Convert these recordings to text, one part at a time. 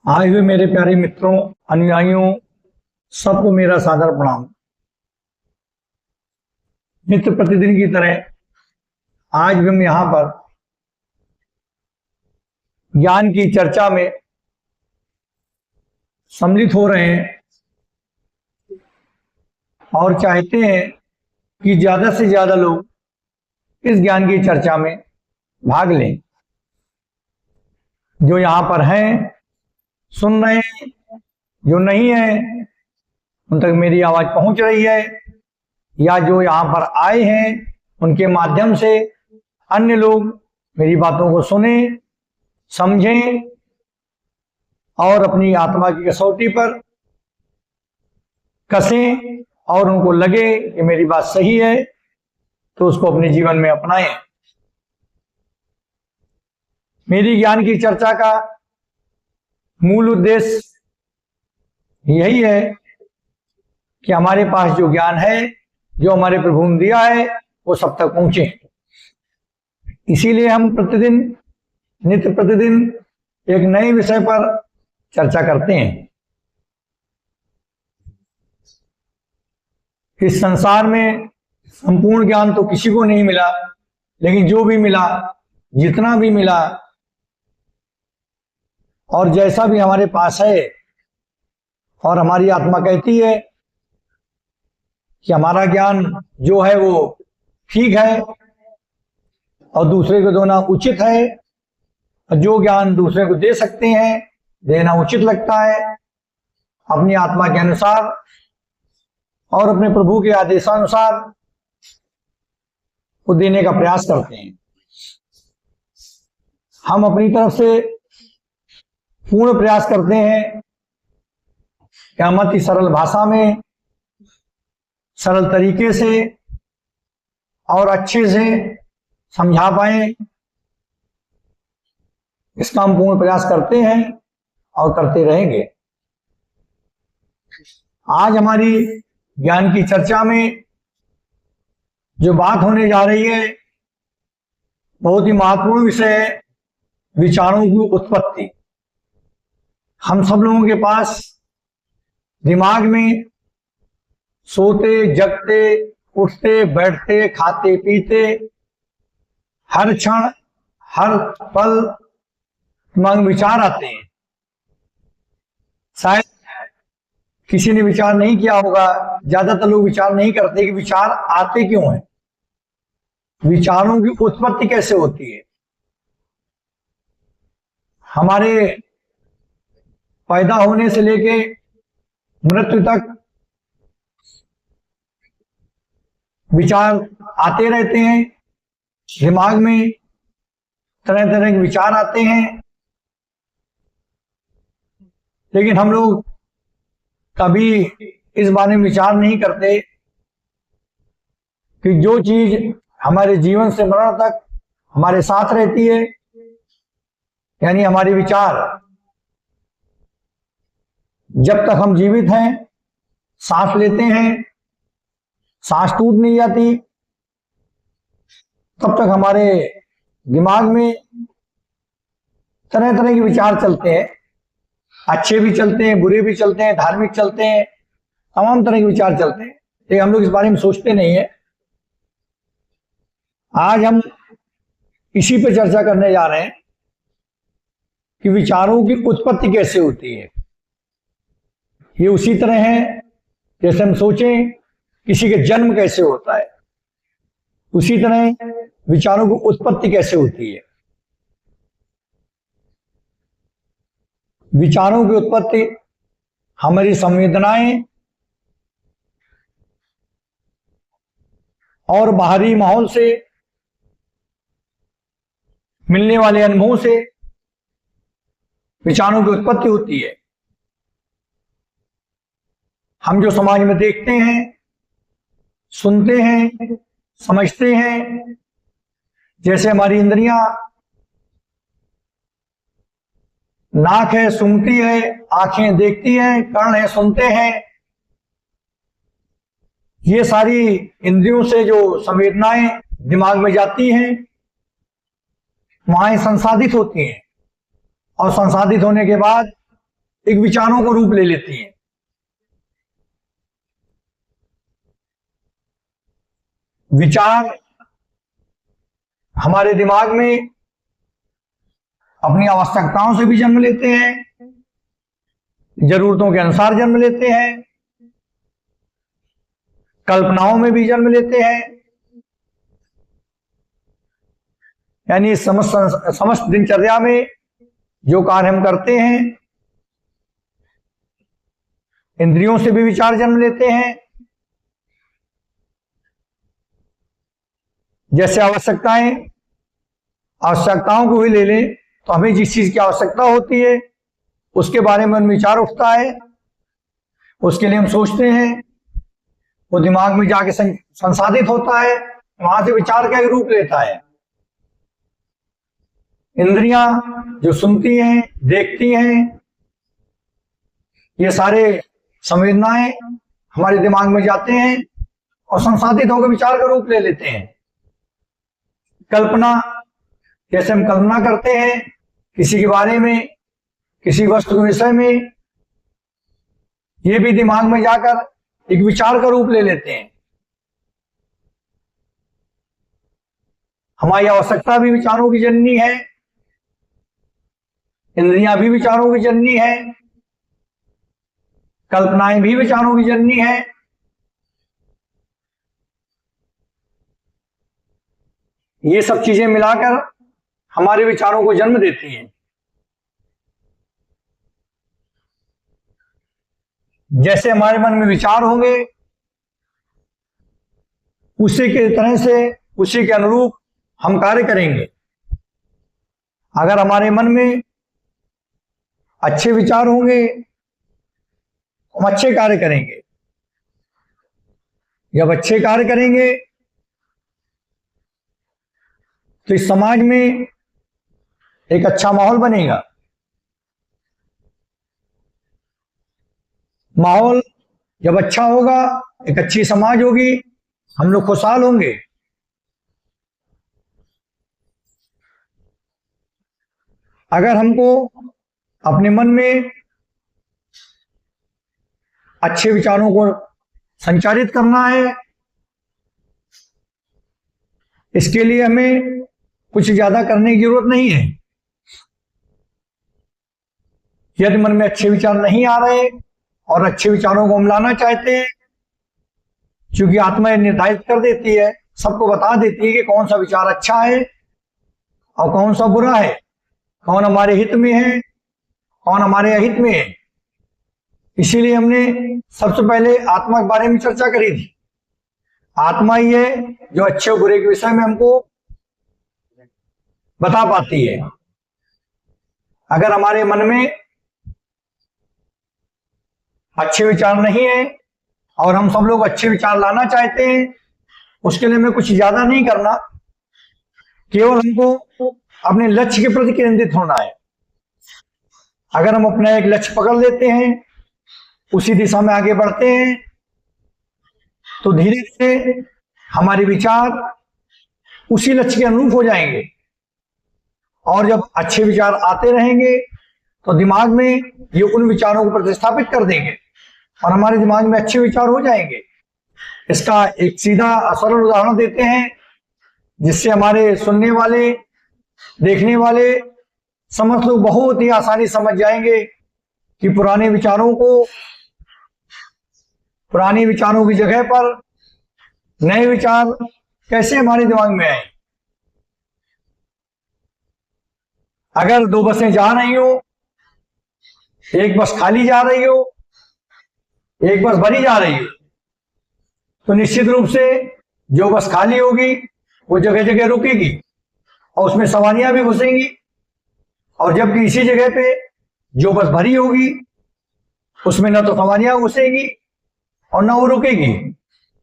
आए हुए मेरे प्यारे मित्रों, अनुयायियों, सबको मेरा सादर प्रणाम। नित्य प्रतिदिन की तरह आज भी हम यहाँ पर ज्ञान की चर्चा में सम्मिलित हो रहे हैं और चाहते हैं कि ज्यादा से ज्यादा लोग इस ज्ञान की चर्चा में भाग लें। जो यहाँ पर हैं सुन रहे हैं, जो नहीं है उन तक मेरी आवाज पहुंच रही है, या जो यहाँ पर आए हैं उनके माध्यम से अन्य लोग मेरी बातों को सुने, समझें और अपनी आत्मा की कसौटी पर कसें और उनको लगे कि मेरी बात सही है तो उसको अपने जीवन में अपनाएं। मेरी ज्ञान की चर्चा का मूल उद्देश्य यही है कि हमारे पास जो ज्ञान है, जो हमारे प्रभु ने दिया है, वो सब तक पहुंचे। इसीलिए हम नित्य प्रतिदिन एक नए विषय पर चर्चा करते हैं। इस संसार में संपूर्ण ज्ञान तो किसी को नहीं मिला, लेकिन जो भी मिला, जितना भी मिला और जैसा भी हमारे पास है, और हमारी आत्मा कहती है कि हमारा ज्ञान जो है वो ठीक है और दूसरे को देना उचित है, और जो ज्ञान दूसरे को दे सकते हैं, देना उचित लगता है, अपनी आत्मा के अनुसार और अपने प्रभु के आदेशानुसार वो देने का प्रयास करते हैं। हम अपनी तरफ से पूर्ण प्रयास करते हैं कि हम अति सरल भाषा में, सरल तरीके से और अच्छे से समझा पाए। इसका हम पूर्ण प्रयास करते हैं और करते रहेंगे। आज हमारी ज्ञान की चर्चा में जो बात होने जा रही है, बहुत ही महत्वपूर्ण विषय है, विचारों की उत्पत्ति। हम सब लोगों के पास दिमाग में सोते, जगते, उठते, बैठते, खाते, पीते, हर क्षण, हर पल दिमाग में विचार आते हैं। शायद किसी ने विचार नहीं किया होगा, ज्यादातर लोग विचार नहीं करते कि विचार आते क्यों हैं, विचारों की उत्पत्ति कैसे होती है। हमारे पैदा होने से लेके मृत्यु तक विचार आते रहते हैं। दिमाग में तरह तरह के विचार आते हैं, लेकिन हम लोग कभी इस बारे में विचार नहीं करते कि जो चीज हमारे जीवन से मरण तक हमारे साथ रहती है, यानी हमारे विचार, जब तक हम जीवित हैं, सांस लेते हैं, सांस टूट नहीं जाती, तब तक हमारे दिमाग में तरह तरह के विचार चलते हैं। अच्छे भी चलते हैं, बुरे भी चलते हैं, धार्मिक चलते हैं, तमाम तरह के विचार चलते हैं, लेकिन हम लोग इस बारे में सोचते नहीं है। आज हम इसी पे चर्चा करने जा रहे हैं कि विचारों की उत्पत्ति कैसे होती है। ये उसी तरह है जैसे हम सोचें किसी के जन्म कैसे होता है, उसी तरह विचारों की उत्पत्ति कैसे होती है। विचारों की उत्पत्ति हमारी संवेदनाएं और बाहरी माहौल से मिलने वाले अनुभवों से विचारों की उत्पत्ति होती है। हम जो समाज में देखते हैं, सुनते हैं, समझते हैं, जैसे हमारी इंद्रियां, नाक है सूंघती है, आंखें देखती हैं, कान है सुनते हैं, ये सारी इंद्रियों से जो संवेदनाएं दिमाग में जाती हैं, वहां संसाधित होती हैं, और संसाधित होने के बाद एक विचारों को रूप ले लेती हैं। विचार हमारे दिमाग में अपनी आवश्यकताओं से भी जन्म लेते हैं, जरूरतों के अनुसार जन्म लेते हैं, कल्पनाओं में भी जन्म लेते हैं। यानी समस्त दिनचर्या में जो कार्य हम करते हैं, इंद्रियों से भी विचार जन्म लेते हैं। जैसे आवश्यकताओं को भी ले लें तो हमें जिस चीज की आवश्यकता होती है उसके बारे में विचार उठता है, उसके लिए हम सोचते हैं, वो दिमाग में जाके संसाधित होता है, वहां से विचार का एक रूप लेता है। इंद्रियां जो सुनती हैं, देखती हैं, ये सारे संवेदनाएं हमारे दिमाग में जाते हैं और संसाधित होकर विचार का रूप ले लेते हैं। कल्पना, जैसे हम कल्पना करते हैं किसी के बारे में, किसी वस्तु के विषय में, ये भी दिमाग में जाकर एक विचार का रूप ले लेते हैं। हमारी आवश्यकता भी विचारों की जननी है, इंद्रियां भी विचारों की जननी है, कल्पनाएं भी विचारों की जननी है। ये सब चीजें मिलाकर हमारे विचारों को जन्म देती हैं। जैसे हमारे मन में विचार होंगे, उसी के तरह से, उसी के अनुरूप हम कार्य करेंगे। अगर हमारे मन में अच्छे विचार होंगे, हम अच्छे कार्य करेंगे। जब अच्छे कार्य करेंगे तो इस समाज में एक अच्छा माहौल बनेगा। माहौल जब अच्छा होगा, एक अच्छी समाज होगी, हम लोग खुशहाल होंगे। अगर हमको अपने मन में अच्छे विचारों को संचारित करना है, इसके लिए हमें कुछ ज्यादा करने की जरूरत नहीं है। यदि मन में अच्छे विचार नहीं आ रहे और अच्छे विचारों को हम लाना चाहते हैं, क्योंकि आत्मा निर्धारित कर देती है, सबको बता देती है कि कौन सा विचार अच्छा है और कौन सा बुरा है, कौन हमारे हित में है, कौन हमारे अहित में है। इसीलिए हमने सबसे पहले आत्मा के बारे में चर्चा करी थी। आत्मा ही है जो अच्छे और बुरे के विषय में हमको बता पाती है। अगर हमारे मन में अच्छे विचार नहीं है और हम सब लोग अच्छे विचार लाना चाहते हैं, उसके लिए हमें कुछ ज्यादा नहीं करना, केवल हमको अपने लक्ष्य के प्रति केंद्रित होना है। अगर हम अपना एक लक्ष्य पकड़ लेते हैं, उसी दिशा में आगे बढ़ते हैं, तो धीरे धीरे हमारे विचार उसी लक्ष्य के अनुरूप हो जाएंगे। और जब अच्छे विचार आते रहेंगे तो दिमाग में ये उन विचारों को प्रतिस्थापित कर देंगे और हमारे दिमाग में अच्छे विचार हो जाएंगे। इसका एक सीधा सरल उदाहरण देते हैं, जिससे हमारे सुनने वाले, देखने वाले समझ लोग बहुत ही आसानी समझ जाएंगे कि पुराने विचारों की जगह पर नए विचार कैसे हमारे दिमाग में आए। अगर दो बसें जा रही हो, एक बस खाली जा रही हो, एक बस भरी जा रही हो, तो निश्चित रूप से जो बस खाली होगी वो जगह जगह रुकेगी और उसमें सवारियां भी घुसेंगी। और जबकि इसी जगह पे जो बस भरी होगी उसमें न तो सवारियां घुसेगी और न वो रुकेगी।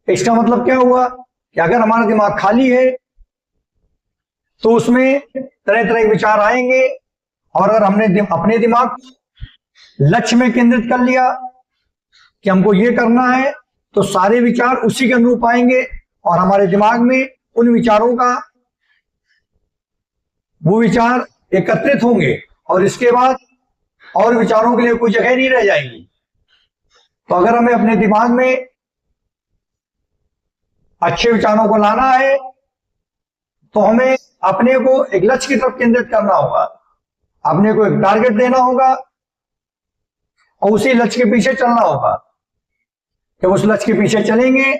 इसका मतलब क्या हुआ कि अगर हमारा दिमाग खाली है तो उसमें तरह तरह के विचार आएंगे, और अगर हमने अपने दिमाग को लक्ष्य में केंद्रित कर लिया कि हमको ये करना है, तो सारे विचार उसी के अनुरूप आएंगे और हमारे दिमाग में उन विचारों का वो विचार एकत्रित होंगे और इसके बाद और विचारों के लिए कोई जगह नहीं रह जाएगी। तो अगर हमें अपने दिमाग में अच्छे विचारों को लाना है तो हमें अपने को एक लक्ष्य की तरफ केंद्रित करना होगा, अपने को एक टारगेट देना होगा और उसी लक्ष्य के पीछे चलना होगा। जब उस लक्ष्य के पीछे चलेंगे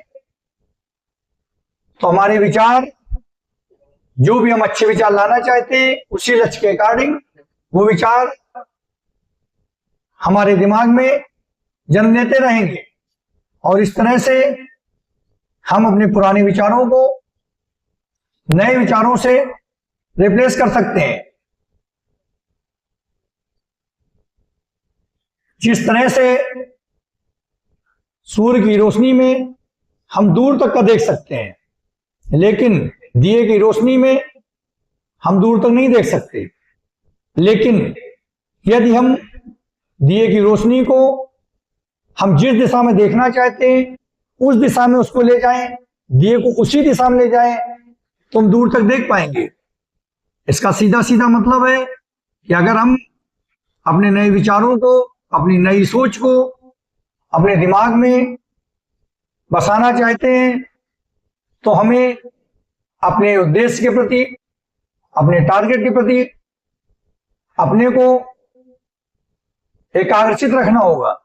तो हमारे विचार, जो भी हम अच्छे विचार लाना चाहते हैं, उसी लक्ष्य के अकॉर्डिंग वो विचार हमारे दिमाग में जन्म लेते रहेंगे और इस तरह से हम अपने पुराने विचारों को नए विचारों से रिप्लेस कर सकते हैं। जिस तरह से सूर्य की रोशनी में हम दूर तक का देख सकते हैं, लेकिन दिए की रोशनी में हम दूर तक नहीं देख सकते। लेकिन यदि हम दिए की रोशनी को हम जिस दिशा में देखना चाहते हैं उस दिशा में उसको ले जाएं, दिए को उसी दिशा में ले जाएं, तो हम दूर तक देख पाएंगे। इसका सीधा सीधा मतलब है कि अगर हम अपने नए विचारों को, अपनी नई सोच को अपने दिमाग में बसाना चाहते हैं तो हमें अपने उद्देश्य के प्रति, अपने टारगेट के प्रति अपने को एकाग्रचित रखना होगा।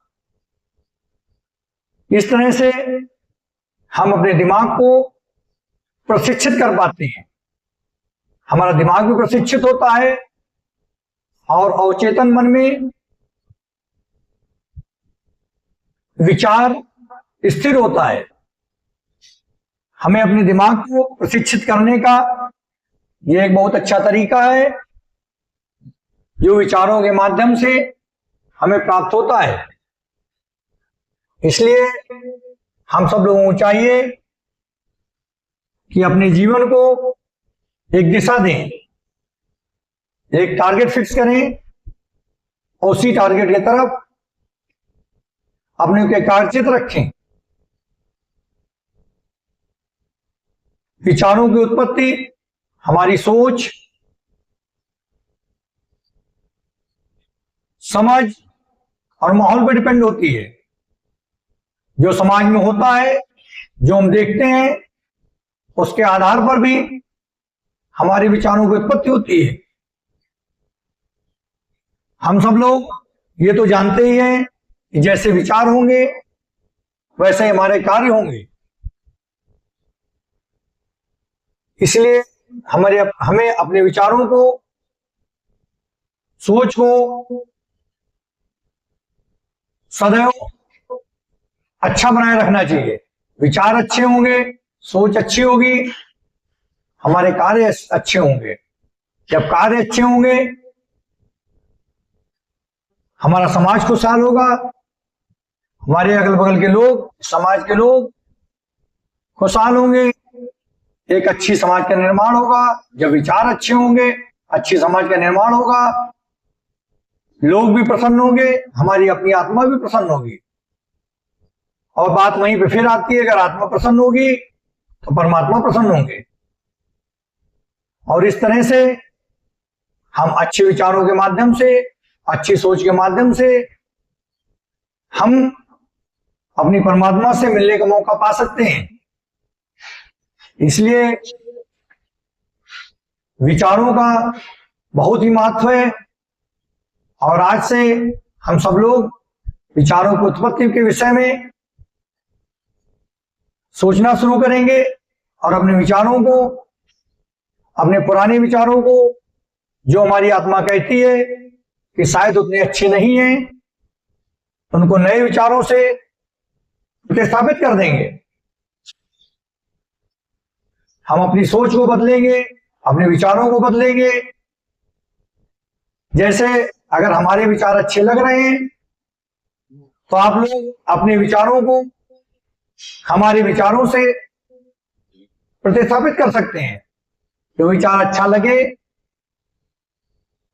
इस तरह से हम अपने दिमाग को प्रशिक्षित कर पाते हैं। हमारा दिमाग भी प्रशिक्षित होता है और अवचेतन मन में विचार स्थिर होता है। हमें अपने दिमाग को प्रशिक्षित करने का यह एक बहुत अच्छा तरीका है जो विचारों के माध्यम से हमें प्राप्त होता है। इसलिए हम सब लोगों को चाहिए कि अपने जीवन को एक दिशा दें, एक टारगेट फिक्स करें और उसी टारगेट की तरफ अपने को एकाग्रचित रखें। विचारों की उत्पत्ति हमारी सोच, समझ और माहौल पर डिपेंड होती है। जो समाज में होता है, जो हम देखते हैं, उसके आधार पर भी हमारे विचारों की उत्पत्ति होती है। हम सब लोग ये तो जानते ही हैं कि जैसे विचार होंगे वैसे हमारे कार्य होंगे। इसलिए हमें अपने विचारों को, सोच को सदैव अच्छा बनाए रखना चाहिए। विचार अच्छे होंगे, सोच अच्छी होगी, हमारे कार्य अच्छे होंगे। जब कार्य अच्छे होंगे, हमारा समाज खुशहाल होगा, हमारे अगल बगल के लोग, समाज के लोग खुशहाल होंगे, एक अच्छी समाज का निर्माण होगा। जब विचार अच्छे होंगे, अच्छी समाज का निर्माण होगा, लोग भी प्रसन्न होंगे, हमारी अपनी आत्मा भी प्रसन्न होगी। और बात वहीं पे फिर आती है, अगर आत्मा प्रसन्न होगी तो परमात्मा प्रसन्न होंगे। और इस तरह से हम अच्छे विचारों के माध्यम से, अच्छी सोच के माध्यम से हम अपनी परमात्मा से मिलने का मौका पा सकते हैं। इसलिए विचारों का बहुत ही महत्व है और आज से हम सब लोग विचारों की उत्पत्ति के विषय में सोचना शुरू करेंगे और अपने विचारों को, अपने पुराने विचारों को, जो हमारी आत्मा कहती है कि शायद उतने अच्छे नहीं हैं, उनको नए विचारों से प्रतिस्थापित कर देंगे। हम अपनी सोच को बदलेंगे, अपने विचारों को बदलेंगे। जैसे अगर हमारे विचार अच्छे लग रहे हैं तो आप लोग अपने विचारों को हमारे विचारों से प्रतिस्थापित कर सकते हैं। जो विचार अच्छा लगे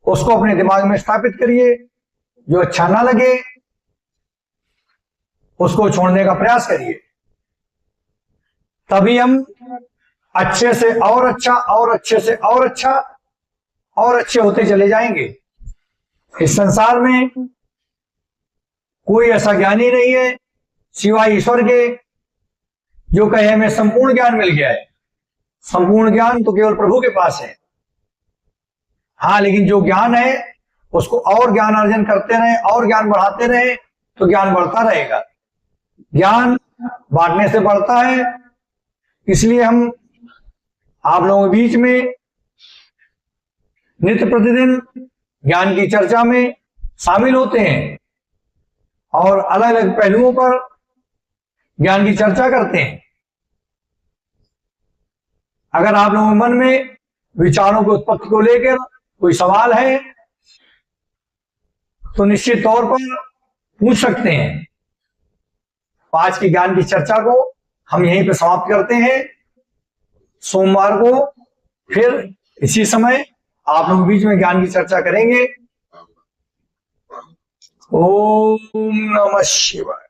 उसको अपने दिमाग में स्थापित करिए, जो अच्छा ना लगे उसको छोड़ने का प्रयास करिए। तभी हम अच्छे से और अच्छा और अच्छे से और अच्छा और अच्छे होते चले जाएंगे। इस संसार में कोई ऐसा ज्ञानी नहीं है सिवाय ईश्वर के जो कहे हमें संपूर्ण ज्ञान मिल गया है। संपूर्ण ज्ञान तो केवल प्रभु के पास है। हाँ, लेकिन जो ज्ञान है उसको और ज्ञान अर्जन करते रहे और ज्ञान बढ़ाते रहे तो ज्ञान बढ़ता रहेगा। ज्ञान बांटने से बढ़ता है। इसलिए हम आप लोगों के बीच में नित्य प्रतिदिन ज्ञान की चर्चा में शामिल होते हैं और अलग अलग पहलुओं पर ज्ञान की चर्चा करते हैं। अगर आप लोगों के मन में विचारों की उत्पत्ति को लेकर कोई सवाल है तो निश्चित तौर पर पूछ सकते हैं। आज की ज्ञान की चर्चा को हम यहीं पर समाप्त करते हैं। सोमवार को फिर इसी समय आप लोग बीच में ज्ञान की चर्चा करेंगे। ओम नमः शिवाय।